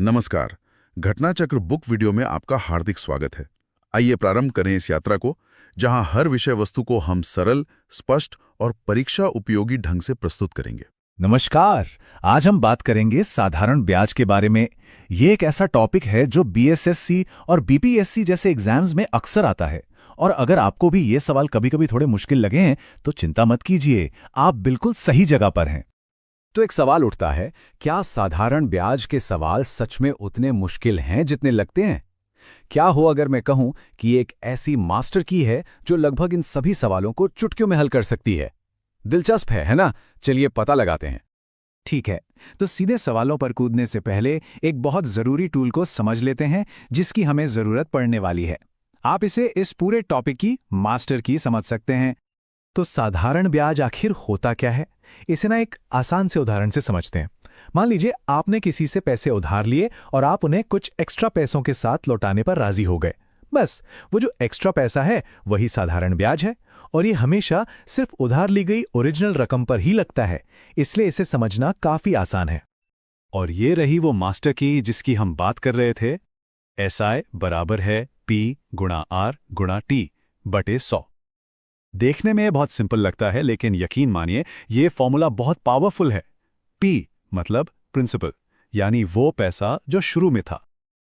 नमस्कार। Ghatnachakra book video में आपका हार्दिक स्वागत है। आइए प्रारंभ करें इस यात्रा को, जहां हर विषय वस्तु को हम सरल, स्पष्ट और परीक्षा उपयोगी ढंग से प्रस्तुत करेंगे। नमस्कार। आज हम बात करेंगे साधारण ब्याज के बारे में। ये एक ऐसा टॉपिक है जो बीएसएससी और बीपीएससी जैसे एग्जाम्स में अक्सर आता है। और अगर आपको भी ये सवाल कभी-कभी थोड़े मुश्किल लगे हैं तो चिंता मत कीजिए, आप बिल्कुल सही जगह पर हैं। तो एक सवाल उठता है, क्या साधारण ब्याज के सवाल सच में उतने मुश्किल हैं जितने लगते हैं? क्या हो अगर मैं कहूं कि एक ऐसी मास्टर की है जो लगभग इन सभी सवालों को चुटकियों में हल कर सकती है? दिलचस्प है ना? चलिए पता लगाते हैं। ठीक है, तो सीधे सवालों पर कूदने से पहले एक बहुत जरूरी टूल को समझ लेते हैं जिसकी हमें जरूरत पड़ने वाली है। आप इसे इस पूरे टॉपिक की मास्टर की समझ सकते हैं। तो साधारण ब्याज आखिर होता क्या है? इसे ना एक आसान से उदाहरण से समझते हैं। मान लीजिए आपने किसी से पैसे उधार लिए और आप उन्हें कुछ एक्स्ट्रा पैसों के साथ लौटाने पर राजी हो गए। बस वो जो एक्स्ट्रा पैसा है वही साधारण ब्याज है, और ये हमेशा सिर्फ उधार ली गई ओरिजिनल रकम पर ही लगता है, इसलिए इसे समझना काफी आसान है। और ये रही वो मास्टर की जिसकी हम बात कर रहे थे। SI बराबर है P गुणा R गुणा T बटे 100। देखने में बहुत सिंपल लगता है, लेकिन यकीन मानिए ये फॉर्मूला बहुत पावरफुल है। P मतलब प्रिंसिपल, यानी वो पैसा जो शुरू में था।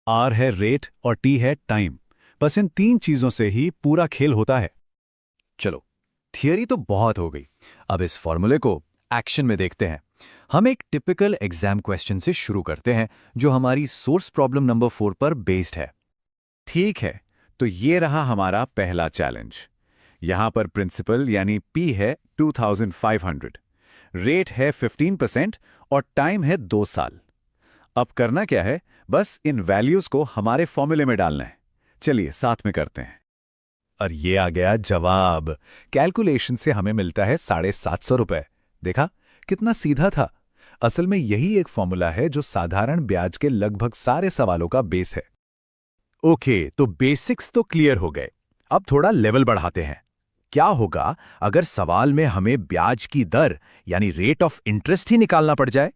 R है रेट और T है टाइम। बस इन तीन चीजों से ही पूरा खेल होता है। चलो, थियरी तो बहुत हो गई, अब इस फॉर्मूले को एक्शन में देखते हैं। हम एक टिपिकल एग्जाम क्वेश्चन से शुरू करते हैं जो हमारी सोर्स प्रॉब्लम नंबर 4 पर बेस्ड है। ठीक है, तो ये रहा हमारा पहला चैलेंज। यहां पर प्रिंसिपल यानी P है 2500, रेट है 15% और टाइम है 2 साल। अब करना क्या है, बस इन वैल्यूज को हमारे फॉर्मूले में डालना है। चलिए साथ में करते हैं। और ये आ गया जवाब। कैलकुलेशन से हमें मिलता है 750 रुपए। देखा कितना सीधा था। असल में यही एक फॉर्मूला है जो साधारण ब्याज के लगभग सारे सवालों का बेस है। ओके, तो बेसिक्स तो क्लियर हो गए। अब थोड़ा लेवल बढ़ाते हैं। क्या होगा अगर सवाल में हमें ब्याज की दर यानी रेट ऑफ इंटरेस्ट ही निकालना पड़ जाए?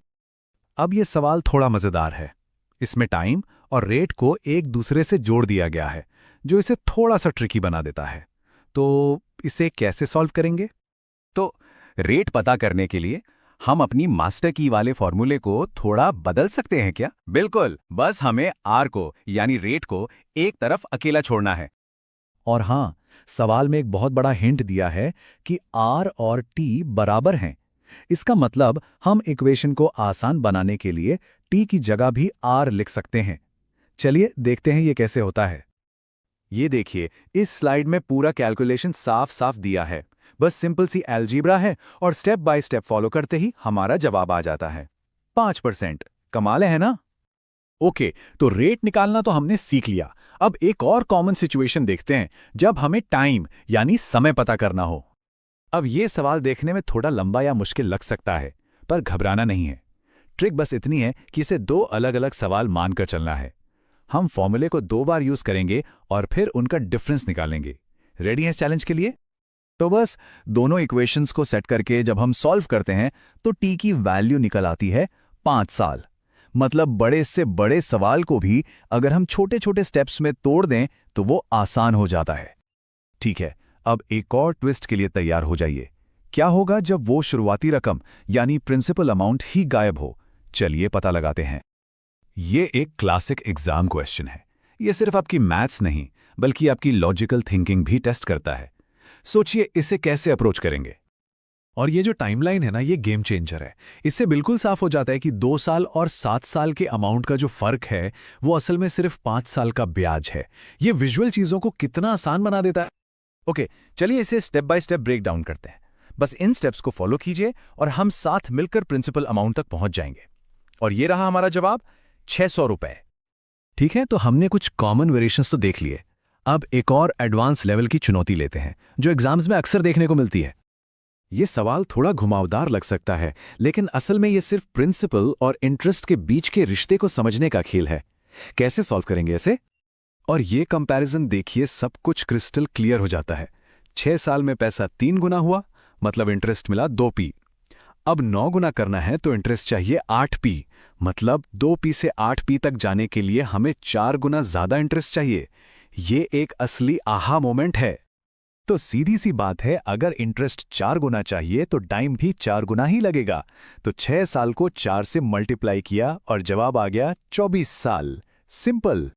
अब यह सवाल थोड़ा मजेदार है। इसमें टाइम और रेट को एक दूसरे से जोड़ दिया गया है, जो इसे थोड़ा सा ट्रिकी बना देता है। तो इसे कैसे सॉल्व करेंगे? तो रेट पता करने के लिए हम अपनी मास्टर की वाले फॉर्मूले को थोड़ा बदल सकते हैं क्या? बिल्कुल, बस हमें आर को यानी रेट को एक तरफ अकेला छोड़ना है। और हां, सवाल में एक बहुत बड़ा हिंट दिया है कि R और T बराबर हैं। इसका मतलब हम इक्वेशन को आसान बनाने के लिए T की जगह भी R लिख सकते हैं। चलिए देखते हैं ये कैसे होता है। ये देखिए, इस स्लाइड में पूरा कैलकुलेशन साफ साफ दिया है। बस सिंपल सी अलजेब्रा है और स्टेप बाय स्टेप फॉलो करते ही हमारा जवाब आ जाता है 5%। कमाल है ना? ओके, तो रेट निकालना तो हमने सीख लिया। अब एक और कॉमन सिचुएशन देखते हैं जब हमें टाइम यानी समय पता करना हो। अब ये सवाल देखने में थोड़ा लंबा या मुश्किल लग सकता है, पर घबराना नहीं है। ट्रिक बस इतनी है कि इसे दो अलग अलग सवाल मानकर चलना है। हम फॉर्मूले को 2 बार यूज करेंगे और फिर उनका डिफरेंस निकालेंगे। रेडी हैं इस चैलेंज के लिए? तो बस दोनों इक्वेशंस को सेट करके जब हम सॉल्व करते हैं तो T की वैल्यू निकल आती है 5 साल। मतलब बड़े से बड़े सवाल को भी अगर हम छोटे छोटे स्टेप्स में तोड़ दें तो वो आसान हो जाता है। ठीक है, अब एक और ट्विस्ट के लिए तैयार हो जाइए। क्या होगा जब वो शुरुआती रकम यानी प्रिंसिपल अमाउंट ही गायब हो? चलिए पता लगाते हैं। ये एक क्लासिक एग्जाम क्वेश्चन है। ये सिर्फ आपकी मैथ्स नहीं बल्कि आपकी लॉजिकल थिंकिंग भी टेस्ट करता है। सोचिए इसे कैसे अप्रोच करेंगे। और ये जो टाइमलाइन है ना, ये गेम चेंजर है। इससे बिल्कुल साफ हो जाता है कि 2 साल और 7 साल के अमाउंट का जो फर्क है वो असल में सिर्फ 5 साल का ब्याज है। ये विजुअल चीजों को कितना आसान बना देता है। ओके, चलिए इसे step by step break down करते हैं। बस इन स्टेप्स को फॉलो कीजिए और हम साथ मिलकर प्रिंसिपल अमाउंट तक पहुंच जाएंगे। और ये रहा हमारा जवाब, 600 रुपए। ठीक है, तो हमने कुछ कॉमन वेरिएशंस तो देख लिए। अब एक और एडवांस लेवल की चुनौती लेते हैं जो एग्जाम्स में अक्सर देखने को मिलती है। ये सवाल थोड़ा घुमावदार लग सकता है, लेकिन असल में ये सिर्फ प्रिंसिपल और इंटरेस्ट के बीच के रिश्ते को समझने का खेल है। कैसे सॉल्व करेंगे इसे? और ये कंपैरिजन देखिए, सब कुछ क्रिस्टल क्लियर हो जाता है। 6 साल में पैसा 3 गुना हुआ, मतलब इंटरेस्ट मिला 2p। अब 9 गुना करना है तो इंटरेस्ट चाहिए 8p, मतलब 2p से 8p तक जाने के लिए हमें 4 गुना ज्यादा इंटरेस्ट चाहिए। ये एक असली आहा मोमेंट है। तो सीधी सी बात है, अगर इंटरेस्ट 4 गुना चाहिए तो टाइम भी 4 गुना ही लगेगा। तो 6 साल को 4 से मल्टीप्लाई किया और जवाब आ गया 24 साल। सिंपल।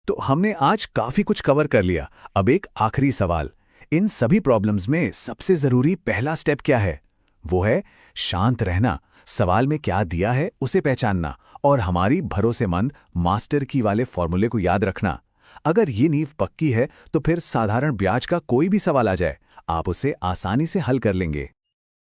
तो हमने आज काफी कुछ कवर कर लिया। अब एक आखिरी सवाल, इन सभी प्रॉब्लम्स में सबसे जरूरी पहला स्टेप क्या है? वो है शांत रहना, सवाल में क्या दिया है उसे पहचानना और हमारी भरोसेमंद मास्टर की वाले फॉर्मूले को याद रखना। अगर ये नींव पक्की है तो फिर साधारण ब्याज का कोई भी सवाल आ जाए, आप उसे आसानी से हल कर लेंगे।